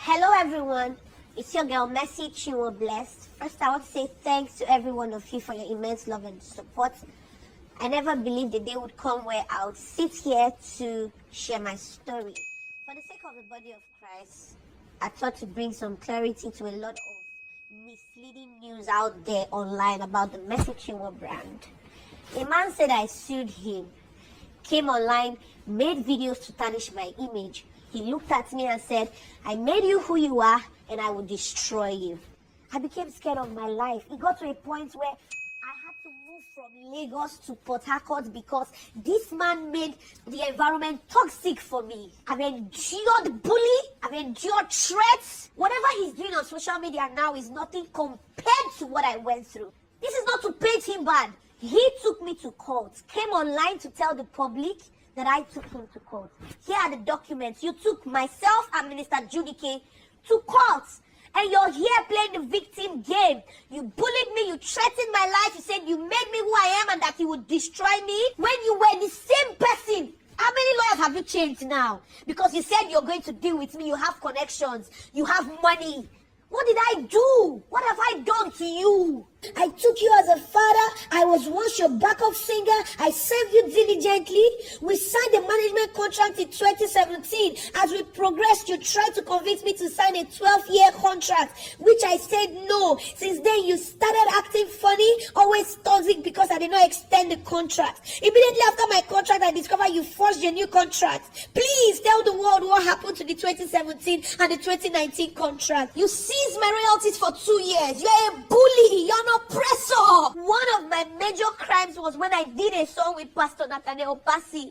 Hello everyone, it's your girl Mercy Chinwo-Blessed. First I want to say thanks to every one of you for your immense love and support. I never believed the day would come where I would sit here to share my story. For the sake of the body of Christ, I thought to bring some clarity to a lot of misleading news out there online about the Mercy Chinwo brand. A man said I sued him, came online, made videos to tarnish my image. He looked at me and said, I made you who you are and I will destroy you. I became scared of my life. It got to a point where I had to move from Lagos to Port Harcourt because this man made the environment toxic for me. I've endured bully, I've endured threats. Whatever he's doing on social media now is nothing compared to what I went through. This is not to paint him bad. He took me to court, came online to tell the public that I took him to court. Here are the documents. You took myself and Minister Judike to court. And you're here playing the victim game. You bullied me, you threatened my life, you said you made me who I am and that you would destroy me. When you were the same person, how many lawyers have you changed now? Because you said you're going to deal with me, you have connections, you have money. What did I do? What have I done to you? I took you as a father. I was once your backup singer. I served you diligently. We signed a management contract in 2017. As we progressed, you tried to convince me to sign a 12-year contract, which I said no. Since then, you started acting funny, always toxic because I did not extend the contract. Immediately after my contract, I discovered you forged a new contract. Please tell the world what happened to the 2017 and the 2019 contract. You seized my royalties for 2 years. You're a bully. You're an oppressor. One of my major crimes was when I did a song with Pastor Nathaniel Bassey.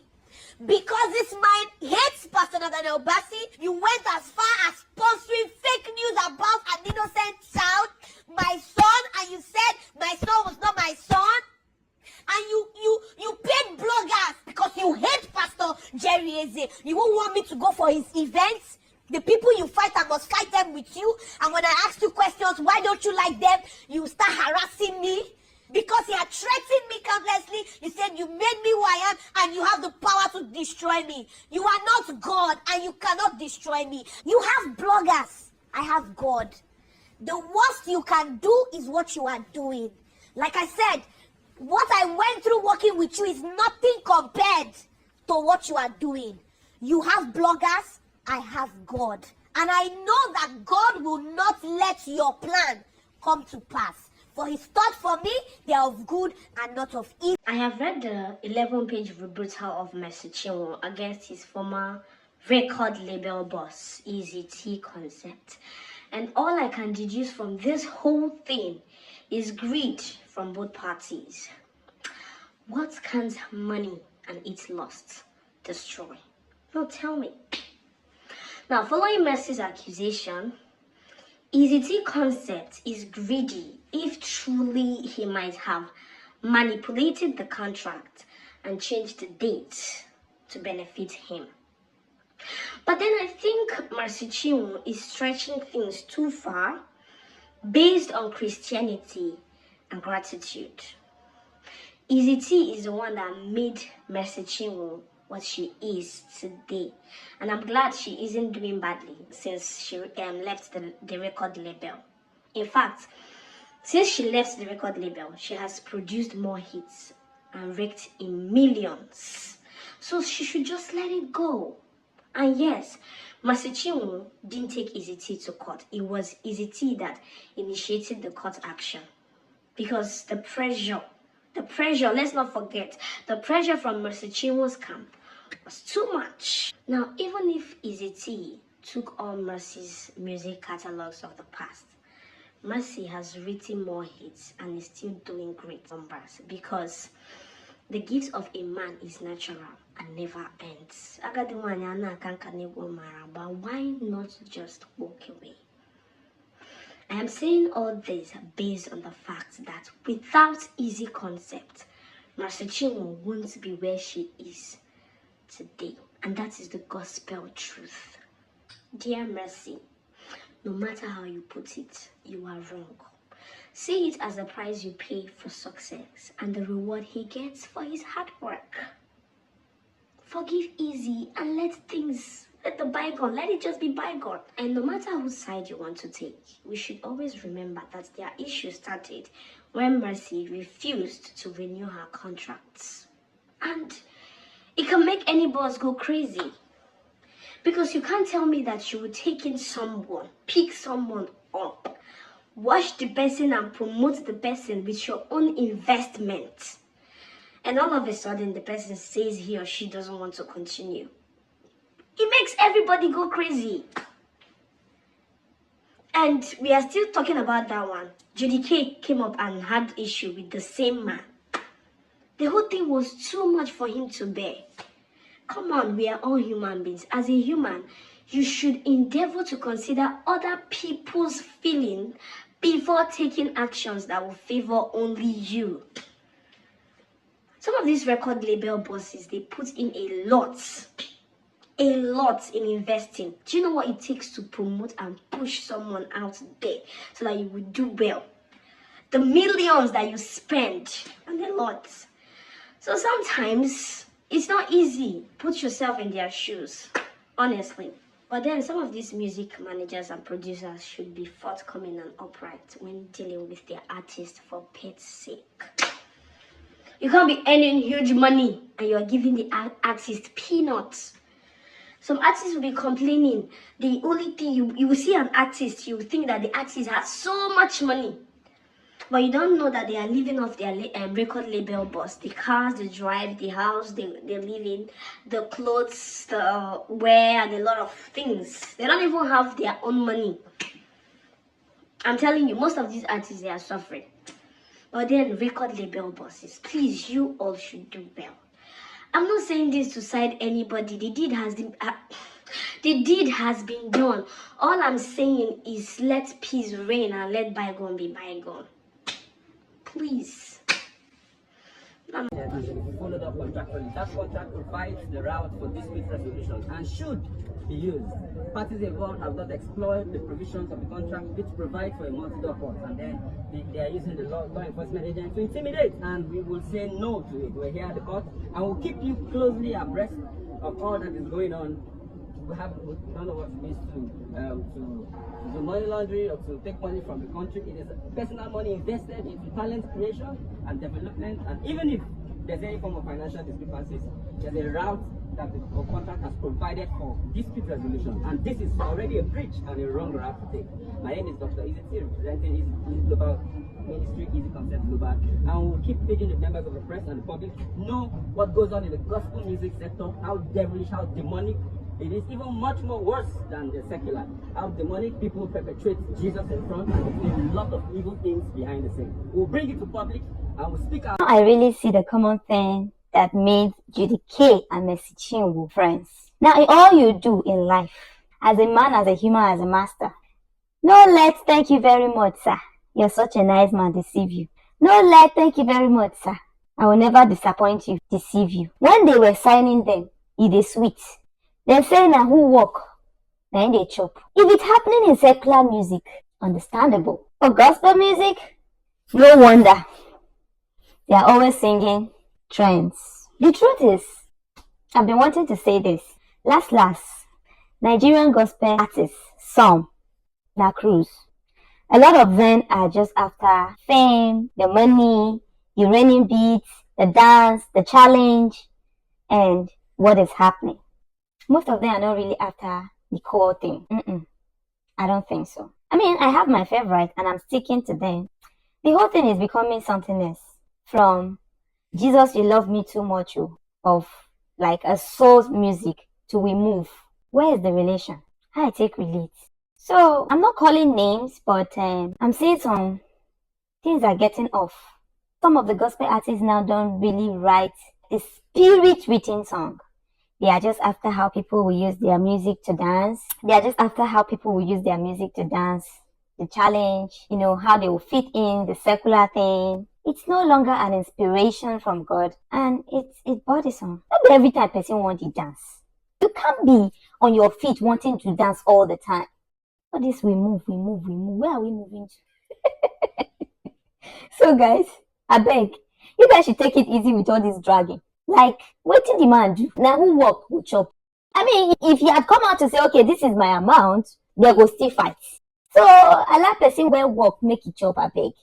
Because this man hates Pastor Nathaniel Bassey, you went as far as sponsoring fake news about an innocent child, my son, and you said my son was not my son. And you paid bloggers because you hate Pastor Jerry Eze. You won't want me to go for his events. The people you fight, I must fight them with you. And when I ask you questions, why don't you like them? You start harassing me. Because you had threatened me countlessly. You said you made me who I am and you have the power to destroy me. You are not God and you cannot destroy me. You have bloggers. I have God. The worst you can do is what you are doing. Like I said, what I went through working with you is nothing compared to what you are doing. You have bloggers. I have God. And I know that God will not let your plan come to pass. For his thoughts for me, they are of good and not of evil. I have read the 11-page rebuttal of Mercy Chinwo against his former record label boss, EZT Concept. And all I can deduce from this whole thing is greed from both parties. What can't money and its lust destroy? No, tell me. Now, following Mercy's accusation, EZT Concept is greedy if truly he might have manipulated the contract and changed the date to benefit him. But then I think Mercy Chinwo is stretching things too far based on Christianity and gratitude. EZT is the one that made Mercy Chinwo what she is today, and I'm glad she isn't doing badly since she left the record label. In fact, since she left the record label, she has produced more hits and raked in millions, so she should just let it go. And yes, Mercy Chinwo didn't take EZT to court. It was EZT that initiated the court action because the pressure, let's not forget, the pressure from Mercy Chinwo's camp was too much. Now, even if EZT took all Mercy's music catalogs of the past, Mercy has written more hits and is still doing great numbers because the gift of a man is natural and never ends. But why not just walk away? I am saying all this based on the fact that without EZT Concept, Mercy Chinwo won't be where she is today, and that is the gospel truth. Dear Mercy, no matter how you put it, you are wrong. See it as the price you pay for success and the reward he gets for his hard work. Forgive easy and let things Let the bygone, let it just be bygone. And no matter whose side you want to take, we should always remember that their issue started when Mercy refused to renew her contracts. And it can make any boss go crazy. Because you can't tell me that you would take in someone, pick someone up, watch the person and promote the person with your own investment. And all of a sudden, the person says he or she doesn't want to continue. It makes everybody go crazy. And we are still talking about that one. Judy K came up and had issue with the same man. The whole thing was too much for him to bear. Come on, we are all human beings. As a human, you should endeavor to consider other people's feelings before taking actions that will favor only you. Some of these record label bosses, they put in a lot in investing. Do you know what it takes to promote and push someone out there so that you will do well? The millions that you spend, and a lot. So sometimes it's not easy. Put yourself in their shoes, honestly. But then some of these music managers and producers should be forthcoming and upright when dealing with their artists for pet's sake. You can't be earning huge money and you are giving the artist peanuts. Some artists will be complaining. The only thing you will see an artist, you will think that the artist has so much money. But you don't know that they are living off their record label boss. The cars, the drive, the house they live in, the clothes, the wear, and a lot of things. They don't even have their own money. I'm telling you, most of these artists, they are suffering. But then record label bosses, please, you all should do well. I'm not saying this to side anybody. The deed has been done. All I'm saying is let peace reign and let bygone be bygone. Please. Followed up contractually. That contract provides the route for dispute resolution and should be used. Parties involved have not explored the provisions of the contract which provide for a multi-door court, and then they are using the law enforcement agents to intimidate, and we will say no to it. We're here at the court and we'll keep you closely abreast of all that is going on. We don't know what it means to do money laundering or to take money from the country. It is personal money invested into talent creation and development, and even if there's any form of financial discrepancies, there's a route that the contract has provided for dispute resolution, and this is already a breach and a wrong route to take. My name is Dr. Eazy, representing Eazy Global Ministry, Eazy Concept Global, and we'll keep making the members of the press and the public know what goes on in the gospel music sector, how devilish, how demonic. It is even much more worse than the secular. How demonic people perpetrate Jesus in front and do a lot of evil things behind the scene. We'll bring it to public and we'll speak out. I really see the common thing that made Judy K and Mercy Chinwo friends. Now, in all you do in life, as a man, as a human, as a master, no let thank you very much, sir. You're such a nice man, deceive you. No let thank you very much, sir. I will never disappoint you, deceive you. When they were signing them, it is sweet. They say now who walk, then they chop. If it's happening in secular music, understandable. For gospel music, no wonder. They are always singing trends. The truth is, I've been wanting to say this. Last, Nigerian gospel artists, some, na cruise. A lot of them are just after fame, the money, the raining beats, the dance, the challenge, and what is happening. Most of them are not really after the core thing. I don't think so. I mean, I have my favorite and I'm sticking to them. The whole thing is becoming something else. From Jesus, you love me too much, of like a soul music to we move. Where is the relation? How I take relate. So, I'm not calling names, but I'm saying some things are getting off. Some of the gospel artists now don't really write the spirit-written song. They are just after how people will use their music to dance. They are just after how people will use their music to dance. The challenge, how they will fit in the secular thing. It's no longer an inspiration from God, and it's bothersome. Not every time person wants to dance. You can't be on your feet wanting to dance all the time. But this we move. Where are we moving to? So guys, I beg, you guys should take it easy with all this dragging. Like, what did the man do? Now who walk, who chop? I mean, if you had come out to say, okay, this is my amount, they go still fight. So allow person where work make it chop abeg.